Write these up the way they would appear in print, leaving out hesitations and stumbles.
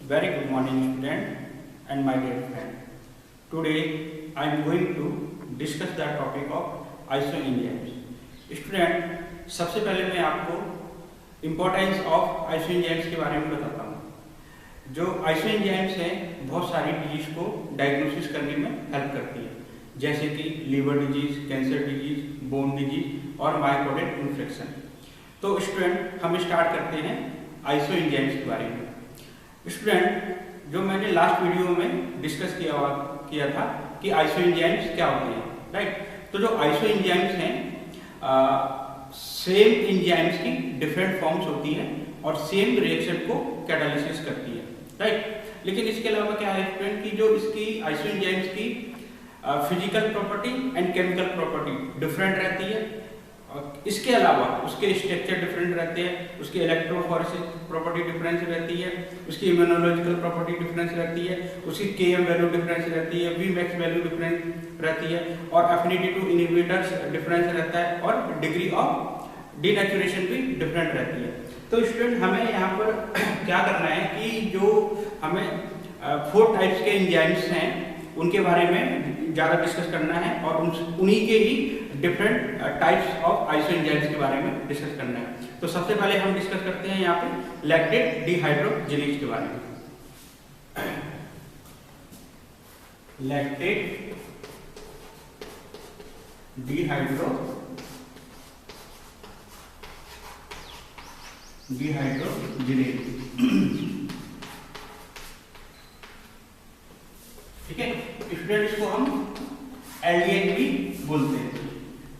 Very good morning student and my dear friend. Today I am going to discuss the topic of isoenzymes. Student, सबसे पहले मैं आपको importance of आइसोएंजाइम्स के बारे में बताता हूँ। जो आइसोएंजाइम्स हैं बहुत सारी डिजीज को डायग्नोसिस करने में हेल्प करती है, जैसे कि liver disease, cancer disease, bone disease और मायोकार्डियल इन्फेक्शन। तो स्टूडेंट हम स्टार्ट करते हैं आइसोएंजाइम्स के बारे में। स्टूडेंट, जो मैंने लास्ट वीडियो में डिस्कस किया था कि आइसोएंजाइम्स क्या होते हैं, राइट। तो जो आइसोएंजाइम्स हैं सेम एंजाइम्स की डिफरेंट फॉर्म्स होती हैं और सेम रिएक्शन को कैटालिसिस करती है, राइट। लेकिन इसके अलावा क्या है स्टूडेंट कि जो इसकी आइसोएंजाइम्स की physical property and chemical property different रहती है। इसके अलावा उसके स्ट्रक्चर डिफरेंट रहते हैं, उसकी इलेक्ट्रोफोरेसिस प्रॉपर्टी डिफरेंस रहती है, उसकी इम्यूनोलॉजिकल प्रॉपर्टी डिफरेंस रहती है, उसकी Km वैल्यू डिफरेंस रहती है, Vmax वैल्यू डिफरेंस रहती है और एफिनिटी टू इनहिबिटर्स डिफरेंस रहता है और डिग्री ऑफ डीनेचुरेशन भी डिफरेंट रहती है। तो स्टूडेंट हमें यहाँ पर क्या करना है कि जो हमें 4 टाइप्स के एंजाइम्स हैं उनके बारे में ज़्यादा डिस्कस करना है और उन्हीं के ही डिफरेंट टाइप्स ऑफ आइसोएंजाइम्स के बारे में डिस्कस करना है। तो सबसे पहले हम डिस्कस करते हैं यहाँ पे लैक्टेट डिहाइड्रोजिनेज के बारे में। लैक्टेट डिहाइड्रोजिनेज, ठीक है स्टूडेंट, इसको हम एलडीएच भी बोलते हैं,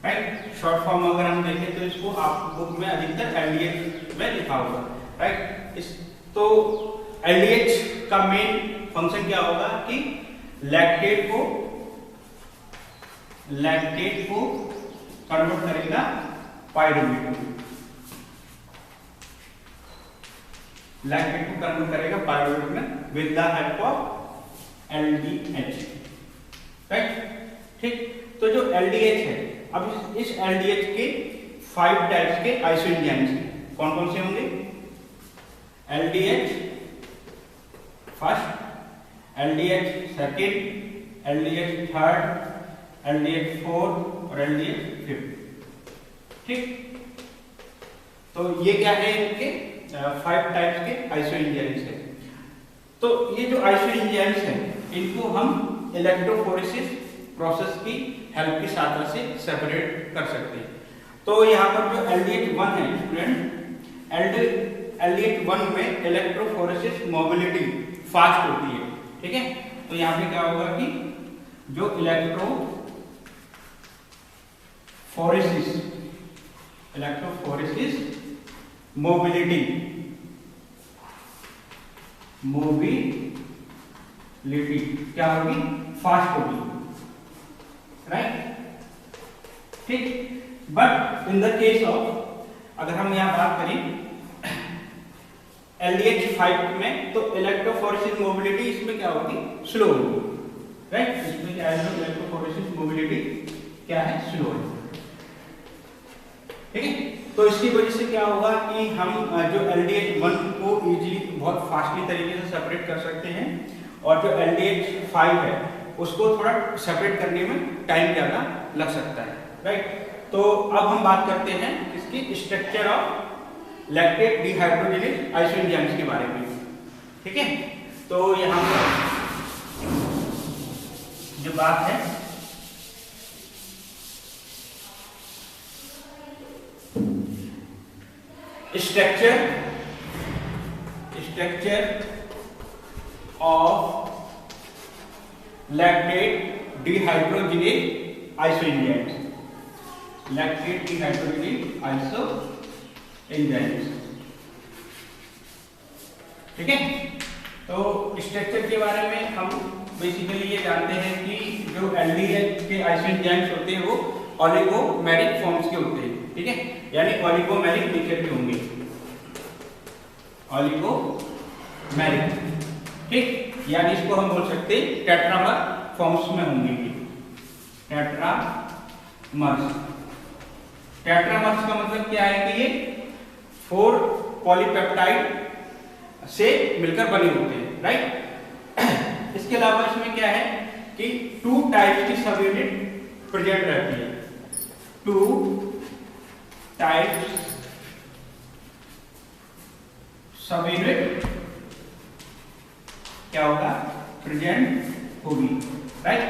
राइट। शॉर्ट फॉर्म अगर हम देखें तो इसको आप बुक में अधिकतर एलडीएच में लिखा होगा, राइट। तो एलडीएच का मेन फंक्शन क्या होगा कि लैक्टेट को कन्वर्ट करेगा पायरुवेट में, लैक्टेट को कन्वर्ट करेगा पायरुवेट में with the help of LDH, right, ठीक। तो जो LDH है, अब इस LDH के 5 टाइप्स के आइसोएंजाइम्स हैं। कौन कौन से होंगे? LDH first, LDH second, LDH third, LDH fourth और LDH फिफ्थ, ठीक। तो ये क्या है, इनके 5 टाइप्स के आइसोएंजाइम्स हैं। तो ये जो आइसोएंजाइम्स हैं इनको हम इलेक्ट्रोफोरेसिस प्रोसेस की हेल्प की सहायता से सेपरेट कर सकते हैं। तो यहाँ पर जो LDH1 है स्टूडेंट, LDH1 में इलेक्ट्रोफोरेसिस मोबिलिटी फास्ट होती है, ठीक है। तो यहाँ पे क्या होगा कि जो इलेक्ट्रोफोरेसिस मोबिलिटी क्या होगी? फास्ट होगी, राइट, ठीक। But in the case of, अगर हम यहाँ बात करें LDH5 में, तो इलेक्ट्रोफोरेसिस मोबिलिटी इसमें क्या होगी? स्लो होगी, राइट। इसमें क्या है, इलेक्ट्रोफोरेसिस मोबिलिटी क्या है? स्लो है, ठीक है। तो इसकी वजह से क्या होगा कि हम जो LDH1 को इजीली बहुत फास्टली तरीके से सेपरेट कर सकते हैं और जो LDH5 है उसको थोड़ा सेपरेट करने में टाइम ज़्यादा लग सकता है, राइट। तो अब हम बात करते हैं इसकी स्ट्रक्चर ऑफ लैक्टेट डिहाइड्रोजिनेज आइसोएंजाइम्स के बारे में, ठीक है। तो यहाँ पर जो बात है structure of lactate dehydrogenase isoenzymes, lactate dehydrogenase isoenzymes, ठीक है। तो स्ट्रक्चर के बारे में हम बेसिकली ये जानते हैं कि जो LDH के आइसोएंजाइम्स होते हैं वो ऑलिगोमेरिक फॉर्म्स के होते हैं, ठीक है, यानी ऑलिगोमेरिक नेचर के होंगे, ऑलिगोमेरिक, ठीक। यानी इसको हम बोल सकते हैं टेट्रामर फॉर्म्स में होंगे, टेट्रामर्स। टेट्रामर्स का मतलब क्या है कि ये 4 पॉलीपेप्टाइड से मिलकर बने होते हैं, राइट। इसके अलावा इसमें क्या है कि 2 टाइप्स की सब यूनिट प्रेजेंट रहती है। 2 टाइप्स सब यूनिट क्या होगा, प्रेजेंट होगी, राइट।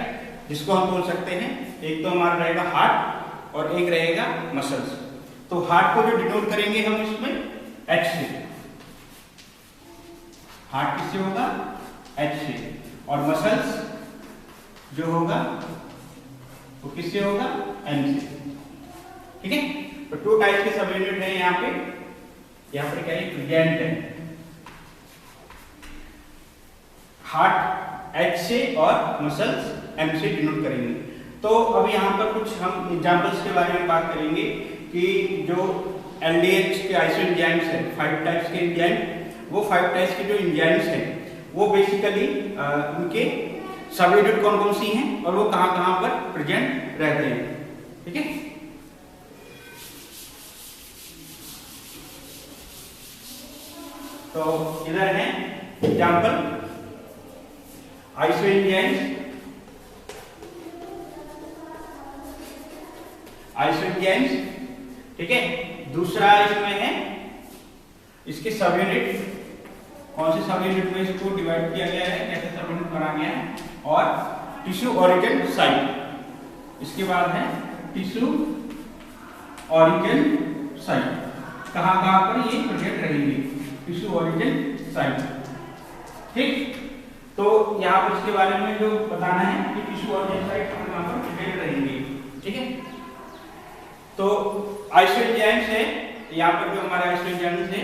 जिसको हम बोल सकते हैं, एक तो हमारा रहेगा हार्ट और एक रहेगा मसल्स। तो हार्ट को जो डिनोट करेंगे हम इसमें H से, हार्ट किससे होगा, H से, और मसल्स जो होगा वो किससे होगा, M से, ठीक है। तो 2 टाइप के सब यूनिट है यहाँ पे क्या है, प्रेजेंट है। हार्ट H से और मसल्स M से डिनोट करेंगे। तो अब यहाँ पर कुछ हम एग्जांपल्स के बारे में बात करेंगे कि जो LDH के आइसोएंजाइम्स है, 5 टाइप्स के एंजाइम, वो 5 टाइप्स के जो एंजाइम्स हैं वो बेसिकली उनके सब यूनिट कौन कौन सी हैं और वो कहाँ पर प्रेजेंट रहते हैं, ठीक है। तो इधर है एग्जांपल आइसोएंजाइम्स, ठीक है। दूसरा इसमें है इसके सब यूनिट, कौन से सब यूनिट में इसको डिवाइड किया गया है, कैसे सब यूनिट बना गया है, और टिश्यू ओरिजिन साइट। इसके बाद है टिश्यू ओरिजिन साइट, कहाँ पर ये प्रेजेंट रहेंगे, टिश्यू ओरिजिन साइट, ठीक। तो यहाँ पर इसके बारे में जो बताना है कि टिश्यू ओरिजिन साइट कहाँ पर प्रेजेंट रहेंगे, ठीक है। तो आइसोएंजाइम्स है, यहाँ पर जो हमारे आइसोएंजाइम्स है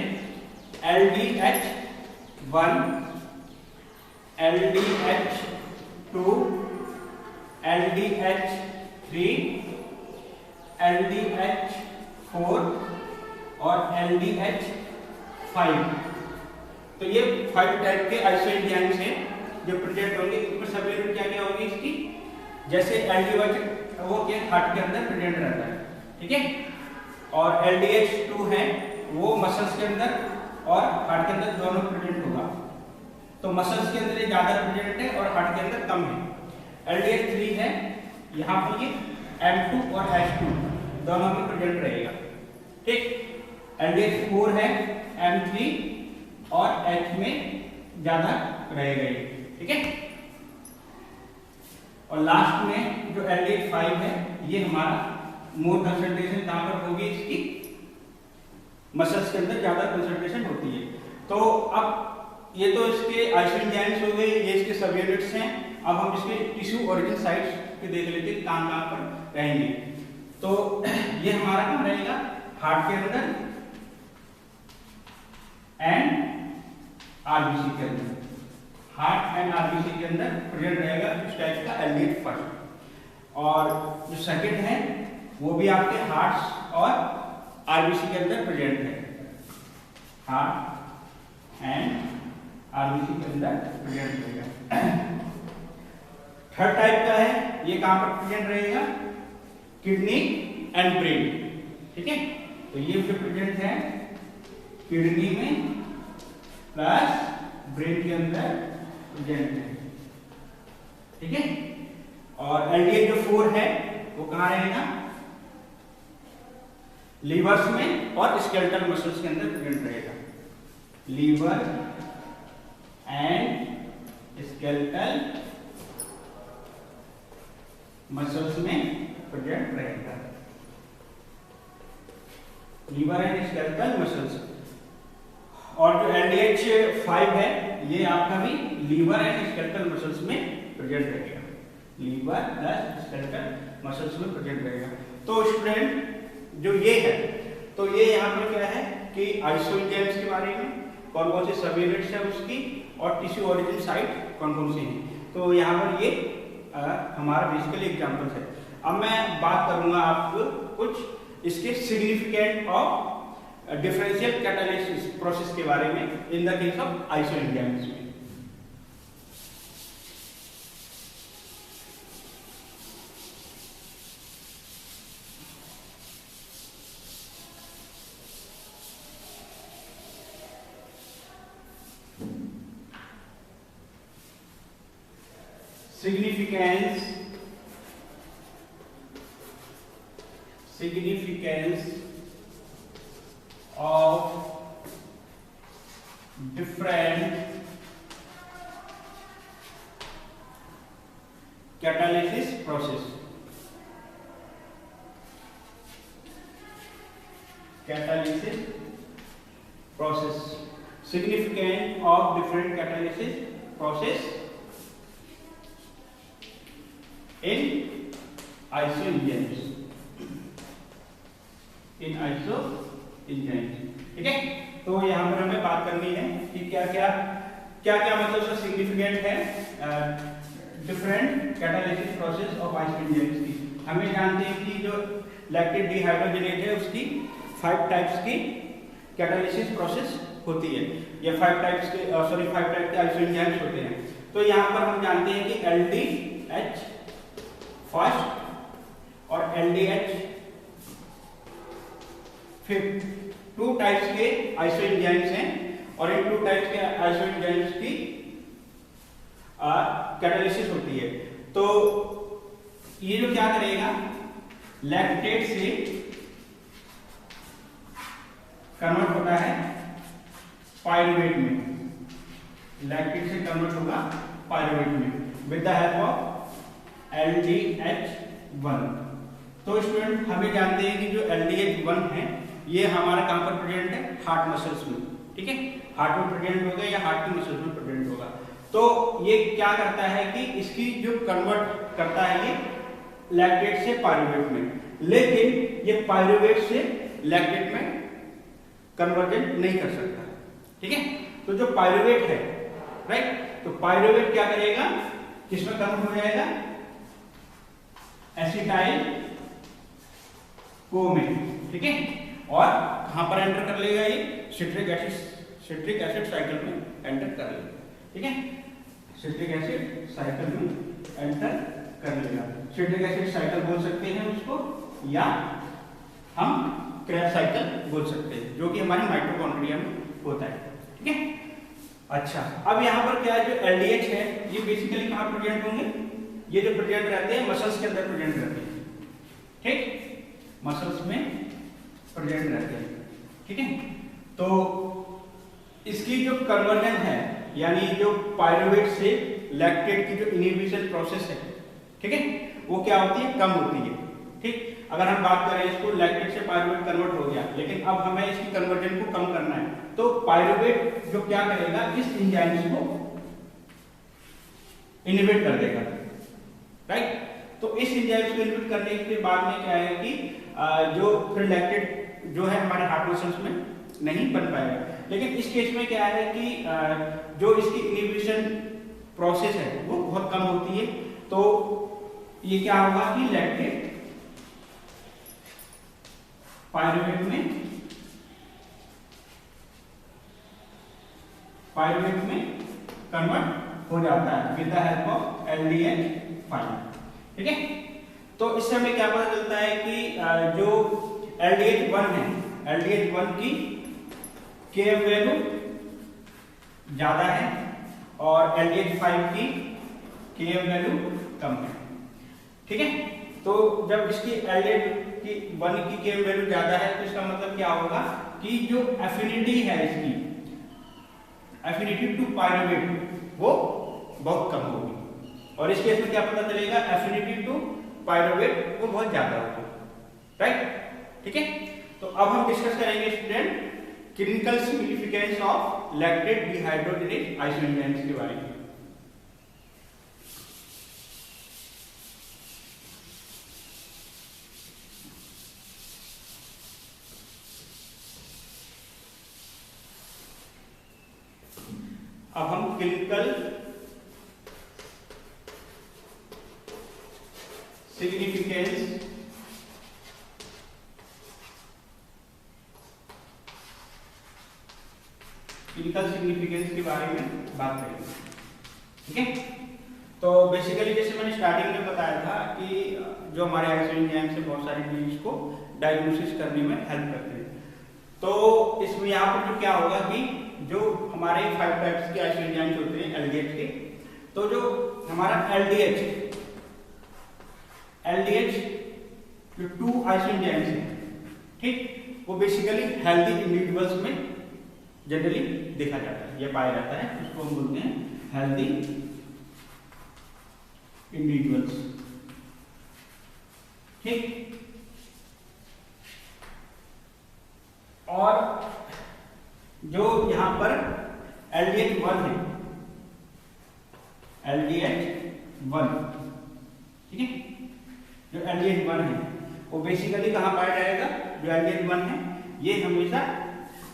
LDH1, LDH2, LDH3, LDH4 और LDH5। तो ये 5 टाइप के आइसोएंजाइम्स हैं जो प्रेजेंट होंगे। इनमें सब यूनिट क्या होगी इसकी, जैसे LDH वो क्या हार्ट के अंदर प्रेजेंट रहता है, ठीक है, और LDH2 है वो मसल्स के अंदर और हार्ट के अंदर दोनों प्रेजेंट होगा। तो मसल्स के अंदर ये ज्यादा प्रेजेंट है और हार्ट के अंदर कम है। LDH3 है, यहाँ पर ये M2 और H2 दोनों में प्रेजेंट रहेगा, ठीक। LDH4 है M3 और H में ज्यादा रहेगा, ठीक है। और लास्ट में जो LDH5 है ये हमारा मोर कंसंट्रेशन कहां पर होगी, इसकी मसल्स के अंदर ज्यादा कंसंट्रेशन होती है। तो अब ये तो इसके आइसोएंजाइम्स हो गए, ये इसके सब यूनिट्स हैं। अब हम इसके टिश्यू ओरिजिन साइट्स के देख लेते हैं कहां पर रहेंगे। तो ये हमारा कहां रहेगा, हार्ट के अंदर एंड आरबीसी के अंदर, हार्ट एंड आरबीसी के अंदर प्रेजेंट रहेगा इस टाइप का LDH फर्स्ट। और जो सेकंड है वो भी आपके हार्ट और आरबीसी के अंदर प्रेजेंट है, हार्ट एंड आरबीसी के अंदर प्रेजेंट रहेगा। थर्ड टाइप का है, ये कहां पर प्रेजेंट रहेगा, किडनी एंड ब्रेन, ठीक है। तो ये जो प्रेजेंट है किडनी में प्लस ब्रेन के अंदर प्रेजेंट है, ठीक है। और LDH जो 4 है वो कहां रहेगा, लीवर्स में और स्केलेटल मसल्स के अंदर प्रेजेंट रहेगा, लीवर एंड स्केलेटल मसल्स में प्रेजेंट रहेगा, लीवर एंड स्केलेटल मसल्स। और जो LDH5 है ये आपका भी लीवर एंड स्केलेटल मसल्स में प्रेजेंट रहेगा, लीवर प्लस स्केलेटल मसल्स में प्रेजेंट रहेगा। तो स्टूडेंट जो ये है, तो ये यहाँ पर क्या है कि आइसोएंजाइम्स के बारे में कौन कौन से सब यूनिट्स है उसकी, और टिश्यू ओरिजिन साइट कौन कौन सी है। तो यहाँ पर ये हमारा बेसिकली एग्जांपल्स है। अब मैं बात करूंगा आपको कुछ इसके significant of differential catalysis process के बारे में इन द केस ऑफ आइसोएंजाइम्स में। significance of different catalysis process. Significance of different catalysis process in isoenzymes. ठीक है, तो यहाँ पर हमें बात करनी है कि क्या क्या मतलब उसका सिग्निफिकेंट है डिफरेंट कैटालिसिस प्रोसेस ऑफ आइसोएंजाइम्स की। हमें जानते हैं कि जो लैक्टेट डिहाइड्रोजनेज है उसकी 5 टाइप्स की कैटालिसिस प्रोसेस होती है, या 5 टाइप के आइसोएंजाइम्स होते हैं। तो यहाँ पर हम जानते हैं कि LDH फर्स्ट और LDH फिफ्थ, 2 टाइप्स के आइसोएंजाइम्स हैं और इन 2 टाइप्स के आइसोएंजाइम्स की कैटालिसिस होती है। तो ये जो क्या करेगा, लैक्टेट से कन्वर्ट होता है पायरुवेट में, लैक्टेट से कन्वर्ट होगा पायरुवेट में with the help of LDH1। तो स्टूडेंट हमें जानते हैं कि जो LDH1 है ये हमारा कहां पर प्रेजेंट है, हार्ट मसल्स में। ठीक है, हार्ट में प्रेजेंट होगा या हार्ट की मसल्स में प्रेजेंट होगा। तो ये क्या करता है कि इसकी जो कन्वर्ट करता है ये लैक्टेट से पायरुवेट में, लेकिन ये पायरुवेट से लैक्टेट में कन्वर्जन नहीं कर सकता। ठीक है, तो जो पायरुवेट है, राइट, तो पायरुवेट क्या करेगा, किसमें कन्वर्ट हो जाएगा, एसिटाइल को में। ठीक है, और कहां पर एंटर कर लेगा, ये सिट्रिक एसिड साइकिल में एंटर कर लेगा। ठीक है, सिट्रिक एसिड साइकिल में एंटर कर लेगा। सिट्रिक एसिड साइकिल बोल सकते हैं उसको, या हम क्रैब साइकिल बोल सकते हैं, जो कि हमारे माइटोकॉन्ड्रिया में होता है। ठीक है, अच्छा, अब यहाँ पर क्या है, जो LDH है ये बेसिकली कहाँ प्रेजेंट होंगे, ये जो प्रेजेंट रहते हैं मसल्स के अंदर प्रेजेंट रहते हैं। ठीक, मसल्स में प्रेजेंट रहते हैं। ठीक है, तो इसकी जो कन्वर्जन है, यानी जो पायरुवेट से लैक्टेट की जो इनहिबिशन प्रोसेस है, ठीक है, वो क्या होती है, कम होती है। ठीक, अगर हम बात करें इसको, लैक्टेट से पायरुवेट कन्वर्ट हो गया, लेकिन अब हमें इसकी कन्वर्जन को कम करना है, तो पायरुवेट जो क्या करेगा, इस एंजाइम्स को इनहिबिट कर देगा। राइट, तो इस एंजाइम्स को इनहिबिट करने के बाद में क्या है कि जो फिर लैक्टेट जो है हमारे हार्ट मसल्स में नहीं बन पाएगा। लेकिन इस केस में क्या है कि जो इसकी इनहिबिशन प्रोसेस है वो बहुत कम होती है, तो ये क्या होगा कि लैक्टेट पायरुवेट में कन्वर्ट हो जाता है with the help of LDH5। ठीक है, तो इससे हमें क्या पता चलता है कि जो LDH1 है, LDH1 की Km वैल्यू ज्यादा है और LDH5 की Km वैल्यू कम है। ठीक है, तो जब इसकी LDH1 की Km वैल्यू ज्यादा है तो इसका मतलब क्या होगा कि जो एफिनिटी है, इसकी एफिनिटी टू पायरुवेट वो बहुत कम होगी, और इस केस में क्या पता चलेगा, एफिनिटी टू पायरुवेट वो बहुत ज्यादा होगी। राइट, ठीक है, तो अब हम डिस्कस करेंगे student clinical significance of lactate dehydrogenase isoenzymes के बारे में। अब हम क्लिनिकल सिग्निफिकेंस के बारे में बात करेंगे। ठीक है, तो बेसिकली जैसे मैंने स्टार्टिंग में बताया था कि जो हमारे आइसोएंजाइम्स से बहुत सारी डिजीज को डायग्नोसिस करने में हेल्प करते हैं। तो इसमें यहाँ पर जो क्या होगा कि जो हमारे 5 टाइप्स के आइसोएंजाइम्स होते हैं LDH के, तो तो जो हमारा LDH जो 2 आइसोएंजाइम्स हैं, ठीक, वो बेसिकली हेल्दी इंडिविजुअल्स में जनरली देखा जाता है, ये पाया जाता है, उसको हम बोलते हैं हेल्दी इंडिविजुअल्स, ठीक। और जो यहां पर LDH1 है, LDH1, ठीक है, जो LDH1 है वो बेसिकली कहां पाया जाएगा? जो LDH1 है ये हमेशा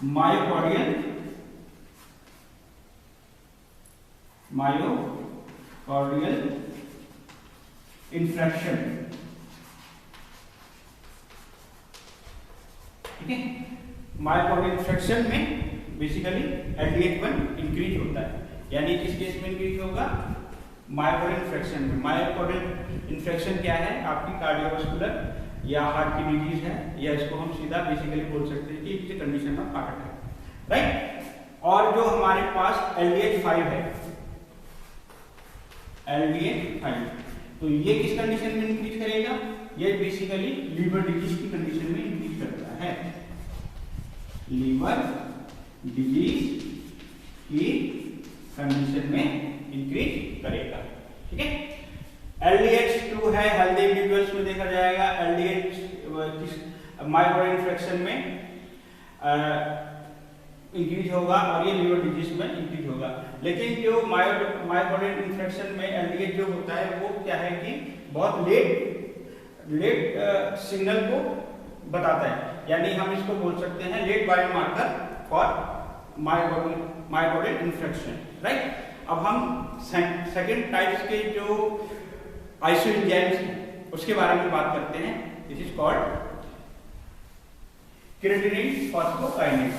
मायोकार्डियल इंफ्रैक्शन, ठीक है, मायोकार्डियल इंफ्रैक्शन में बेसिकली LDH1 इंक्रीज होता है। यानी किस केस में इंक्रीज होगा? मायोकार्डियल इंफ्रैक्शन में। मायोकार्डियल इंफ्रैक्शन क्या है? आपकी कार्डियोवास्कुलर या हार्ट की डिजीज है, या इसको हम सीधा बेसिकली बोल सकते हैं कि it's a condition of heart attack, right. और जो हमारे पास LDH5 है, LDH5, तो ये किस कंडीशन में इंक्रीज करेगा? ये बेसिकली लीवर डिजीज की कंडीशन में इंक्रीज करता है, लीवर डिजीज की कंडीशन में इंक्रीज करेगा, ठीक है। LDH2 है, हेल्दी इंडिविजुअल्स में देखा जाएगा। LDH मायोकार्डियल इंफ्रैक्शन में इंक्रीज होगा और ये लीवर डिजीज में इंक्रीज होगा। लेकिन जो मायोकार्डियल इंफ्रैक्शन में LDH जो होता है वो क्या है कि बहुत लेट सिग्नल को बताता है, यानी हम इसको बोल सकते हैं late biomarker for myocardial infarction, right. अब हम सेकंड टाइप्स के जो आइसोएंजाइम्स हैं उसके बारे में बात करते हैं। This is called creatinine phosphokinase.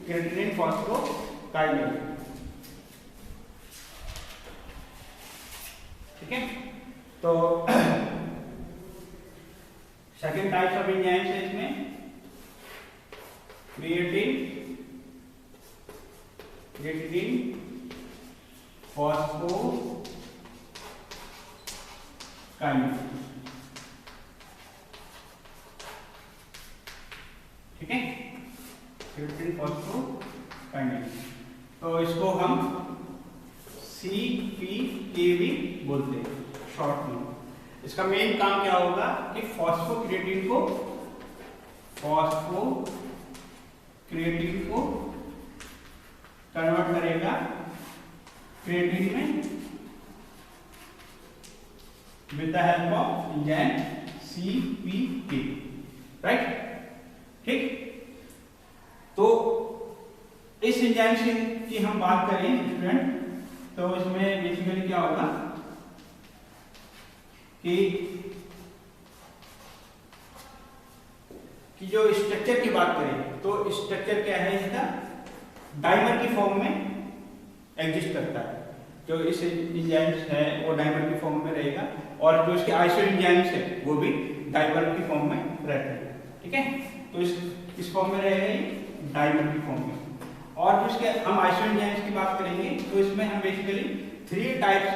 Creatinine phosphokinase, ठीक है। तो सेकेंड टाइप्स ऑफ एंजाइम्स है इसमें क्रिएटिनिन फॉस्फोकाइनेज, ठीक है, क्रिएटिनिन फॉस्फोकाइनेज। तो इसको हम CPKV बोलते हैं शॉर्ट में। इसका मेन काम क्या होगा कि फॉस्फोक्रिएटिन को कन्वर्ट करेगा क्रिएटिन में with the help of enzyme CPK, right, ठीक। तो इस एंजाइम की हम बात करें स्टूडेंट, तो इसमें बेसिकली क्या होगा कि जो स्ट्रक्चर की बात करें तो स्ट्रक्चर क्या है इसका? डाइमर की फॉर्म में एग्जिस्ट करता है। जो इस एंजाइम्स है वो डाइमर की फॉर्म में रहेगा, और जो इसके आइसोएंजाइम्स है वो भी डाइमर की फॉर्म में रहते हैं, ठीक है। तो इस फॉर्म में रहेगा डाइमर की फॉर्म में। और जो इसके हम आइसोएंजाइम्स की बात करेंगे तो इसमें हम बेसिकली थ्री टाइप्स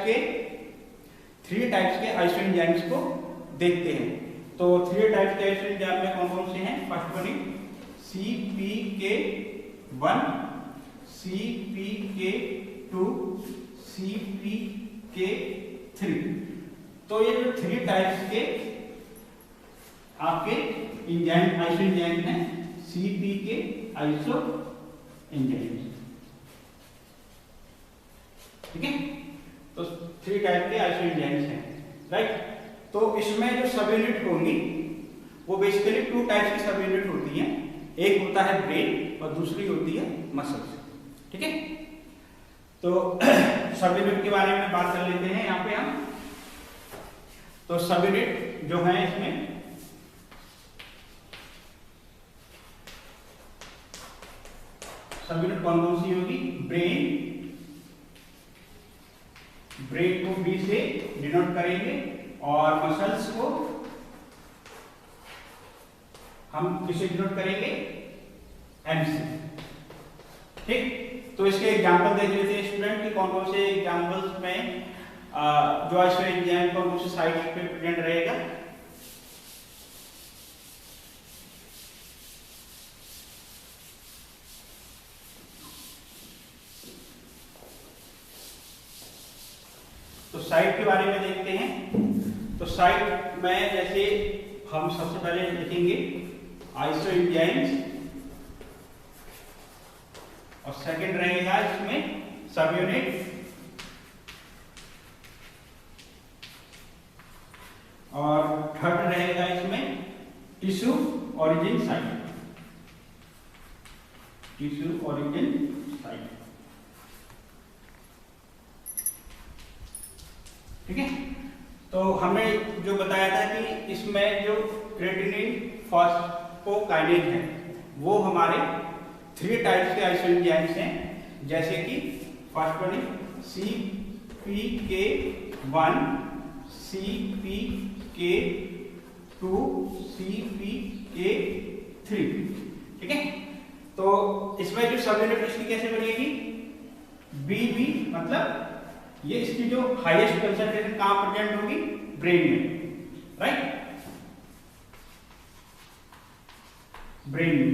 के आइसोएंजाइम्स को देखते हैं। तो थ्री टाइप्स के आइसोएंजाइम में कौन से हैं? First one CPK1, CPK2, CPK3। तो ये जो थ्री टाइप्स के आपके एंजाइम आइसोएंजाइम हैं CPK आइसोएंजाइम, ठीक है। तो थ्री टाइप के आइसोएंजाइम्स हैं, राइट। तो इसमें जो सब यूनिट होंगी वो बेसिकली टू टाइप्स की सब यूनिट होती हैं। एक होता है ब्रेन और दूसरी होती है मसल्स, ठीक है। तो सब यूनिट के बारे में बात कर लेते हैं यहाँ पे हम। तो सब यूनिट जो है इसमें सब यूनिट कौन सी होगी? ब्रेन को B से डिनोट करेंगे और मसल्स को हम किसे डिनोट करेंगे, एम से। ठीक, तो इसके एग्जांपल देख लेते हैं स्टूडेंट कि कौन कौन से एग्जांपल्स में जो आइसोइन एंजाइम कौन कौन से साइट पे प्रेजेंट रहेगा। तो साइट के बारे में देखते हैं। तो साइट में जैसे हम सबसे पहले लिखेंगे आइसोएंजाइम्स और सेकंड रहेगा इसमें सब यूनिट और थर्ड रहेगा इसमें tissue origin site, tissue origin site. ठीक है, तो हमें जो बताया था कि इसमें जो क्रेटिनिन फॉस्फोकाइनेज है वो हमारे 3 टाइप्स के आइसोएंजाइम्स हैं, जैसे कि फॉस्फोनिक CPK1, CPK2, CPK3। ठीक है, तो इसमें जो सब यूनिट इसकी कैसे बनेगी, BB, मतलब ये इसकी जो हाईएस्ट कंसंट्रेशन कहां प्रेजेंट होगी, ब्रेन में, राइट, ब्रेन में।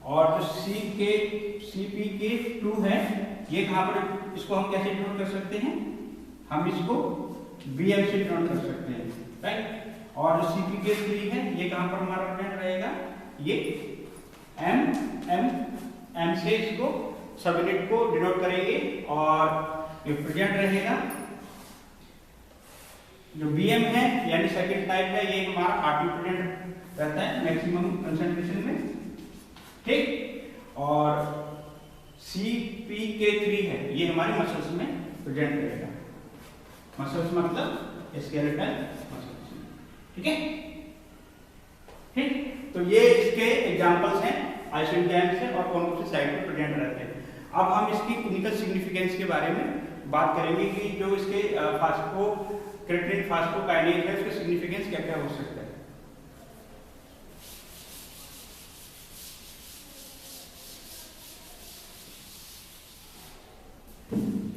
और जो CPK2 है ये कहां पर, इसको हम कैसे डिनोट कर सकते हैं, हम इसको BM से डिनोट कर सकते हैं, राइट। और जो CPK3 है ये कहां पर हमारा प्रेजेंट रहेगा, ये M से इसको सब यूनिट को डिनोट करेंगे और ये प्रेजेंट रहेगा। जो BM है यानी सेकंड टाइप है, ये हमारा RT प्रेजेंट रहता है मैक्सिमम कंसंट्रेशन में। ठीक, और CPK3 है ये हमारे मसल्स में प्रेजेंट रहेगा, मसल्स मतलब स्केलेटल मसल्स। ठीक है, ठीक, तो ये इसके एग्जांपल्स हैं आइसोएंजाइम्स से और कौन कौन से साइट पर प्रेजेंट रहते हैं। अब हम इसकी क्लिनिकल सिग्निफिकेंस के बारे में बात करेंगे कि जो इसके क्रेटिनिन फॉस्फोकाइनेज है उसका सिग्निफिकेंस क्या क्या हो सकता है।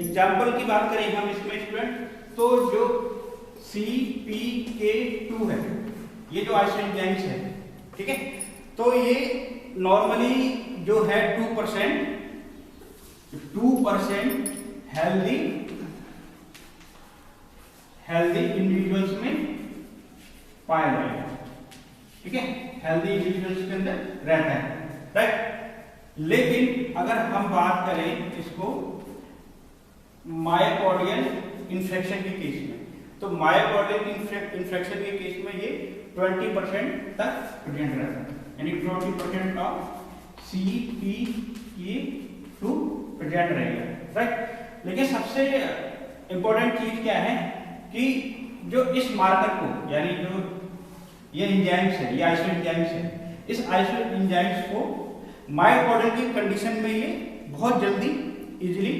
एग्जाम्पल की बात करें हम इसमें स्टूडेंट, तो जो CPK2 है ये जो आइसोएंजाइम्स है, ठीक है, तो ये नॉर्मली जो है 2% हेल्दी इंडिविजुअल्स में पाया जाएगा। ठीक है, हेल्दी इंडिविजुअल्स के अंदर रहता है, राइट। लेकिन अगर हम बात करें इसको मायोकार्डियल इन्फेक्शन के केस में, तो मायोकार्डियल इन्फेक्शन के केस में ये 20% तक प्रेजेंट रहता है, यानी 20% ऑफ CPK2 प्रेजेंट रहेगा, राइट। लेकिन सबसे इंपॉर्टेंट चीज क्या है कि जो इस मार्कर को, यानी जो ये एंजाइम्स है, ये आइसोएंजाइम्स है, इस आइसोएंजाइम्स को मायोकार्डियल की कंडीशन में ये बहुत जल्दी इजीली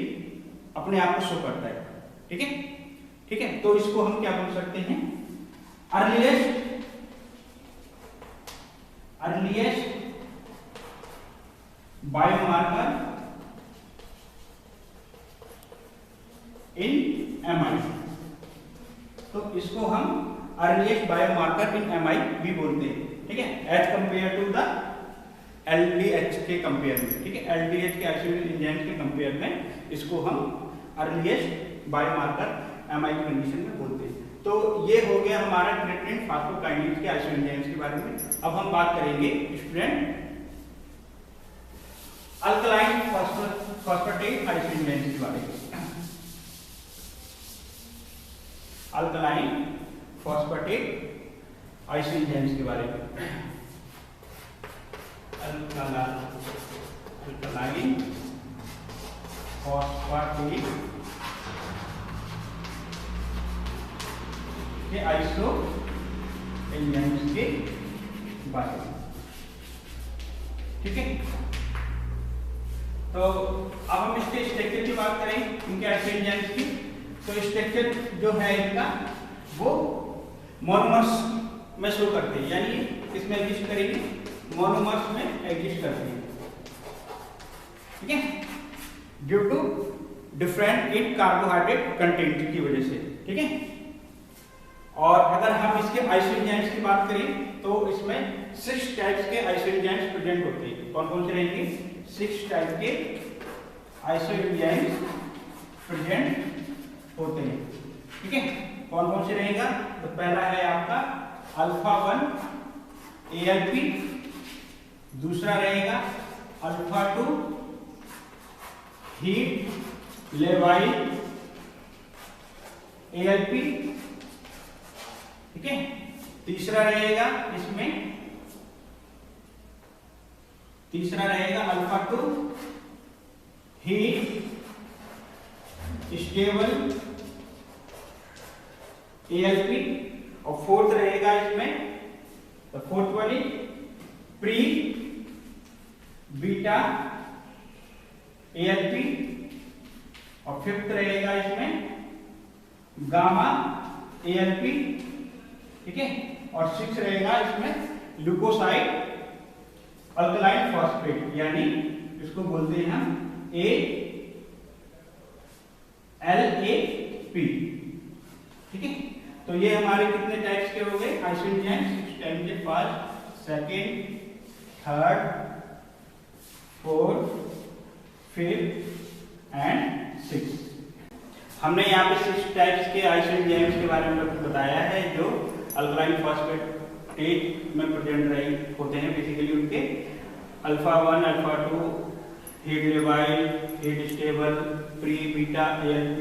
अपने आप को शो करता है। ठीक है, ठीक है, तो इसको हम क्या बोल सकते हैं, अर्लीएस्ट बायोमार्कर इन MI, तो इसको हम अर्लीएस्ट बायोमार्कर इन MI भी बोलते हैं। ठीक है, as compare to the LDH के कंपेयर में। ठीक है, LDH के आइसोएंजाइम के कंपेयर में इसको हम अर्लीएस्ट बायोमार्कर MI की कंडीशन में बोलते हैं। तो ये हो गया हमारा क्रेटिनिन फॉस्फोकाइनेज के आइसोएंजाइम्स के बारे में। अब हम बात करेंगे स्टूडेंट अल्कलाइन फॉस्फेटेट आइसोएंजाइम्स के बारे में। अल्कलाइन फॉस्फेटेट आइसोएंजाइम्स के बारे में। अल्कलाइन फॉस्फेटेट के आइसोएंजाइम्स के बारे में। ठीक है, तो अब हम इसके स्ट्रक्चर की बात करें इनके आइसोएंजाइम्स की, तो स्ट्रक्चर जो है इनका वो मोनोमर्स में शो करते हैं, यानी किसमें एग्जिस्ट करेंगे, मोनोमर्स में एग्जिस्ट करते हैं, ठीक है, due to different in carbohydrate content की वजह से, ठीक है। और अगर हम इसके आइसोएंजाइम्स की बात करें तो इसमें 6 टाइप्स के आइसोएंजाइम्स प्रेजेंट होते हैं। कौन कौन से रहेंगे, 6 टाइप के आइसोएंजाइम्स प्रेजेंट होते हैं, ठीक है। कौन कौन से रहेगा, तो पहला है आपका अल्फा 1 ALP, दूसरा रहेगा अल्फा 2 हीट लेवाइल ALP, ठीक है। तीसरा रहेगा अल्फा 2 हीट स्टेबल ALP, और फोर्थ रहेगा इसमें, तो फोर्थ वाली प्री बीटा ALP, और फिफ्थ रहेगा इसमें गामा ALP, ठीक है। और 6 रहेगा इसमें ल्यूकोसाइड अल्कलाइन फॉस्फेट, यानी इसको बोलते हैं हम ALAP, ठीक है। तो ये हमारे कितने टाइप्स के हो गए आइसोएंजाइम्स, 6 टाइप के, first, second, third, fourth, fifth and sixth. हमने यहाँ पे 6 टाइप्स के आइसोएंजाइम्स के बारे में बताया है जो अल्कलाइन फॉस्फेट में प्रेजेंट होते हैं। बेसिकली उनके अल्फा 1, अल्फा 2, हीट लेवाइल, heat stable, pre beta ALP,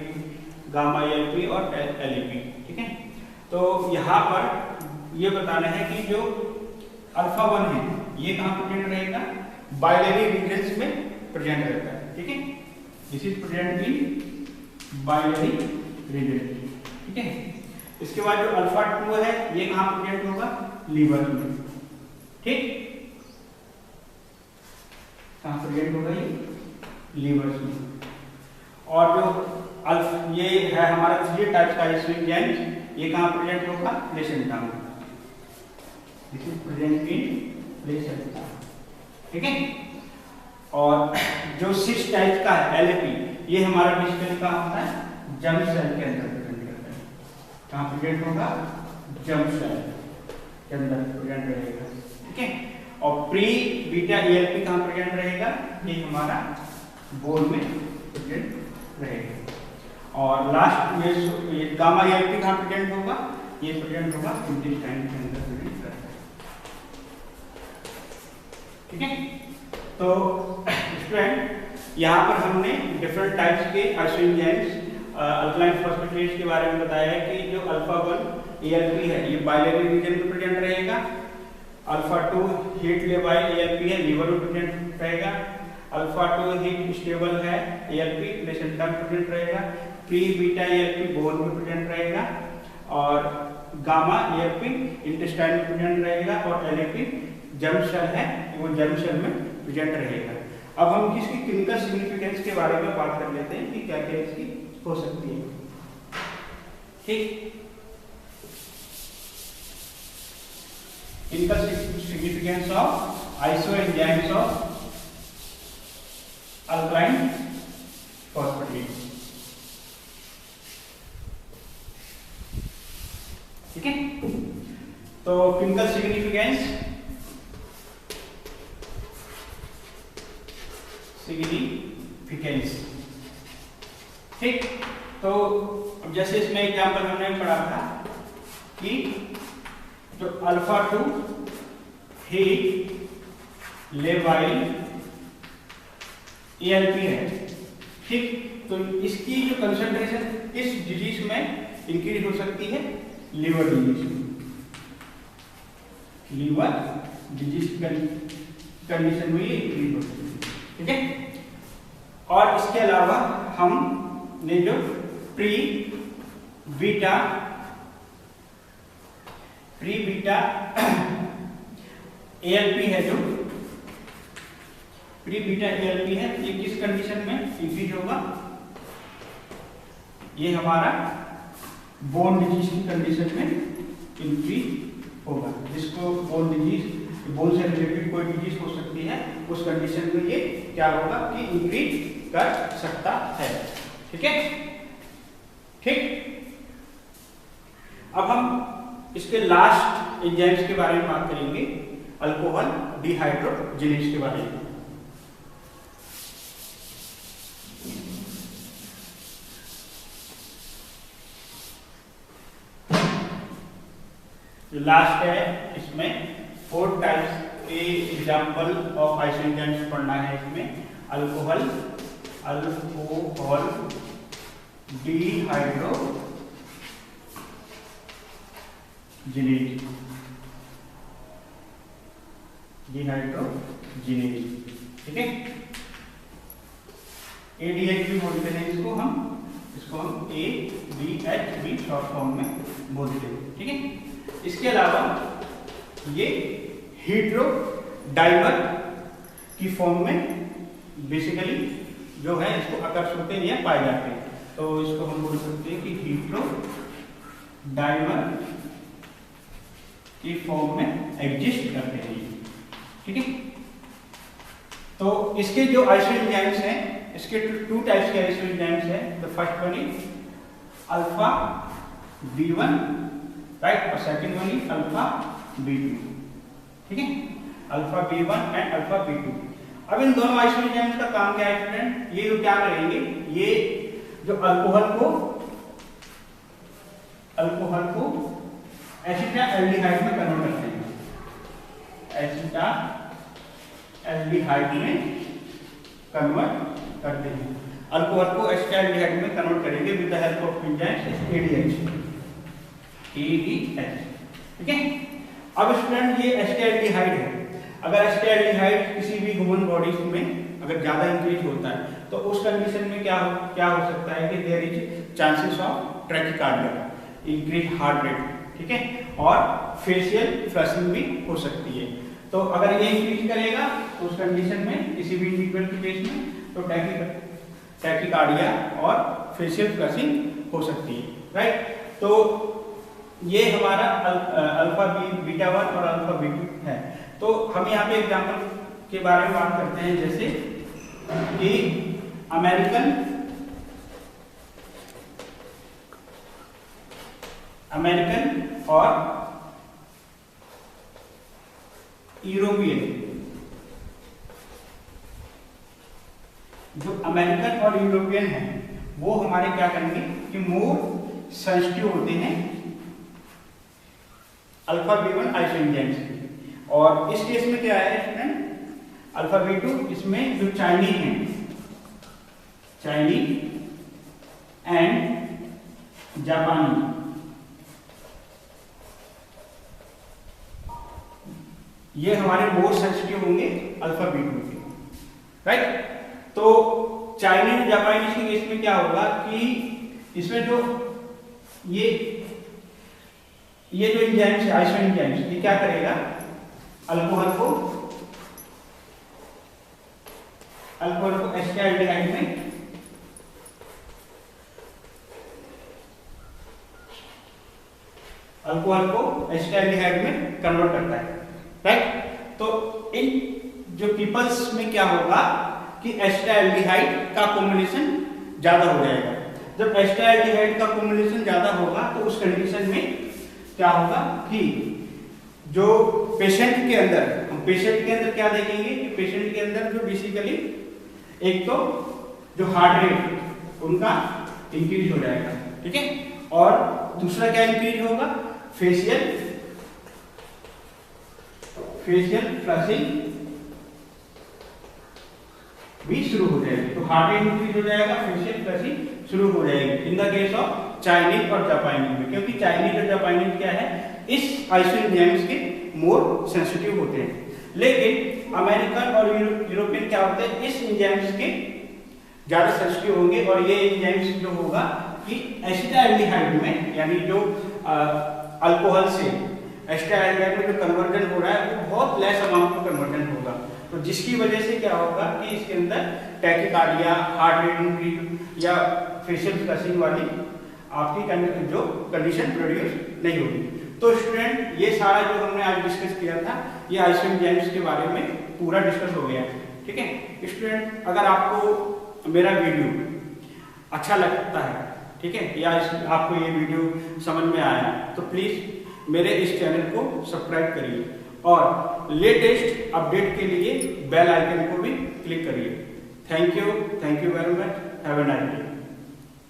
gamma ALP और LAP, ठीक है। तो यहाँ पर ये बताना है कि जो अल्फा 1 है ये कहाँ प्रेजेंट रहेगा, बाइलरी रीजन्स में प्रेजेंट रहता है, ठीक है। This is present in biliary region, ठीक है। इसके बाद जो अल्फा 2 है ये कहाँ प्रेजेंट होगा, लीवर में, ठीक, कहाँ प्रेजेंट होगा, ये लीवर में। और जो ये है हमारा 3 टाइप्स का आइसोएंजाइम्स, ये कहाँ प्रेजेंट होगा, प्लेसेंटा में, this is present in placenta, ठीक है। और जो 6 टाइप का है LAP, ये हमारा बेसिकली कहाँ होता है, जर्म सेल के अंदर प्रेजेंट करता है, कहाँ प्रेजेंट होगा, जर्म सेल के अंदर प्रेजेंट रहेगा, ठीक है। और प्री बीटा ALP कहाँ प्रेजेंट रहेगा, ये हमारा बोन में प्रेजेंट रहेगा। और लास्ट में ये गामा ALP कहाँ प्रेजेंट होगा, ये प्रेजेंट होगा इंटेस्टाइन के अंदर प्रेजेंट करता है, ठीक है। तो स्टूडेंट यहाँ पर हमने डिफरेंट टाइप्स के आइसोएंजाइम्स अल्कलाइन फॉस्फेटेज के बारे में बताया है कि जो अल्फा 1 ALP है ये बाइलरी रीजन में प्रेजेंट रहेगा, अल्फा 2 हीट लेवाइल ALP है, लीवर में प्रेजेंट रहेगा, अल्फा 2 हीट स्टेबल है ALP, प्लेसेंटा में प्रेजेंट रहेगा, प्री बीटा ALP बोन में प्रेजेंट रहेगा, और गामा ALP इंटेस्टाइन में प्रेजेंट रहेगा, और LAP जर्म सेल है वो जर्म सेल में प्रेजेंट रहेगा। अब हम इसकी क्लिनिकल सिग्निफिकेंस के बारे में बात कर लेते हैं कि क्या क्या इसकी हो सकती है, ठीक। Clinical significance of isoenzymes of alkaline phosphatase, ठीक है। तो क्लिनिकल सिग्निफिकेंस ठीक। तो अब जैसे इसमें एग्जांपल हमने पढ़ा था कि जो अल्फा 2 हीट लेवाइल ALP है, ठीक। तो इसकी जो कंसंट्रेशन इस डिजीज में इंक्रीज हो सकती है लीवर डिजीज में, लीवर डिजीज कंडीशन में ये इंक्रीज हो सकती है, ठीक है। और इसके अलावा हमने जो प्री बीटा ALP है, जो प्री बीटा ALP है, ये किस कंडीशन में इंक्रीज होगा, ये हमारा बोन डिजीज की कंडीशन में इंक्रीज होगा, जिसको बोन डिजीज, बोन से रिलेटेड कोई डिजीज हो सकती है, उस कंडीशन में ये क्या होगा कि इंक्रीज कर सकता है। ठीक है, ठीक। अब हम इसके लास्ट एंजाइम्स के बारे में बात करेंगे, अल्कोहल डिहाइड्रोजिनेज के बारे में। जो लास्ट है इसमें 4 टाइप्स के एग्जांपल ऑफ आइसोएंजाइम्स पढ़ना है इसमें। अल्कोहल डिहाइड्रोजिनेज, ठीक है। ADH भी बोलते हैं इसको हम ADH भी शॉर्ट फॉर्म में बोलते हैं, ठीक है। इसके अलावा ये हीट्रोडाइमर की फॉर्म में बेसिकली जो है इसको आकर्षित होते हैं या पाए जाते हैं, तो इसको हम बोल सकते हैं कि हीट्रोडाइमर की फॉर्म में एग्जिस्ट करते हैं, ठीक है। तो इसके जो आइसोएंजाइम्स हैं, इसके 2 टाइप्स के आइसोएंजाइम्स हैं। The first one is alpha B1, right, और second one is alpha B2, ठीक है। Alpha B1 and alpha B2। अब इन दोनों आइसोएंजाइम्स का काम क्या है स्टूडेंट? ये क्या करेंगे, ये जो अल्कोहल को एसिटाल्डिहाइड में कन्वर्ट करते हैं, एसिटाल्डिहाइड में कन्वर्ट करते हैं। अल्कोहल को एसिटाल्डिहाइड में कन्वर्ट करेंगे with the help of enzymes ADH, ठीक है। अब स्टूडेंट ये एसिटाल्डिहाइड है, अगर एसिटाल्डिहाइड किसी भी ह्यूमन बॉडीज में अगर ज्यादा इंक्रीज होता है तो उस कंडीशन में क्या हो सकता है कि there is chances of tachycardia, increase heart rate, ठीक है, और फेशियल फ्लशिंग भी हो सकती है। तो अगर ये इंक्रीज करेगा तो उस कंडीशन में किसी भी इंडिविजुअल के केस में तो टैकिकार्डिया और फेशियल फ्लशिंग हो सकती है, राइट। तो ये हमारा अल्फा बीटा 1 और अल्फा B2 है। तो हम यहाँ पे एग्जाम्पल के बारे में बात करते हैं, जैसे कि अमेरिकन और यूरोपियन, जो अमेरिकन और यूरोपियन है वो हमारे क्या करेंगे कि मोर सेंसिटिव होते हैं अल्फा B1 आइसोएंजाइम्स के। और इस केस में क्या है स्टूडेंट, अल्फा B2 इसमें जो चाइनीज एंड जापानी, ये हमारे मोर सेंसिटिव होंगे अल्फा B2 के, राइट। तो चाइनीज जापानीज के केस में क्या होगा कि इसमें जो ये जो एंजाइम्स है आइसोएंजाइम्स, ये क्या करेगा, अल्कोहल को एसिटाल्डिहाइड में कन्वर्ट करता है, राइट। तो इन जो पीपल्स में क्या होगा कि एसिटाल्डिहाइड का कॉम्बिनेशन ज्यादा हो जाएगा। जब एसिटाल्डिहाइड का कॉम्बिनेशन ज्यादा होगा तो उस कंडीशन में क्या होगा कि जो पेशेंट के अंदर क्या देखेंगे कि पेशेंट के अंदर जो बेसिकली एक तो जो हार्ट रेट उनका इंक्रीज हो जाएगा, ठीक है, और दूसरा क्या इंक्रीज होगा, फेशियल फ्लशिंग भी शुरू हो जाएगी। तो हार्ट रेट इंक्रीज हो जाएगा, फेशियल फ्लशिंग शुरू हो जाएगी in the case of Chinese और जापानीज में, क्योंकि चाइनीज और जापानीज क्या है, इस आइसोएंजाइम्स के मोर सेंसिटिव होते हैं। लेकिन अमेरिकन और यूरोपियन क्या होते हैं, इस एंजाइम्स के ज्यादा सेंसिटिव होंगे। और ये एंजाइम्स जो होगा कि एसिटाल्डिहाइड में, यानी जो अल्कोहल से एसिटाल्डिहाइड में जो कन्वर्जन हो रहा है वो बहुत लेस अमाउंट में कन्वर्जन होगा, तो जिसकी वजह से क्या होगा कि इसके अंदर टैकिकार्डिया, हार्ट रेट इंक्रीज या फेशियल फ्लशिंग वाली आपकी जो कंडीशन प्रोड्यूस नहीं होगी। तो स्टूडेंट ये सारा जो हमने आज डिस्कस किया था, ये आइसोएंजाइम्स के बारे में पूरा डिस्कस हो गया। ठीक है स्टूडेंट, अगर आपको मेरा वीडियो अच्छा लगता है, ठीक है, या आपको ये वीडियो समझ में आया, तो प्लीज मेरे इस चैनल को सब्सक्राइब करिए और लेटेस्ट अपडेट के लिए बेल आइकन को भी क्लिक करिए। Thank you very much, have a nice day.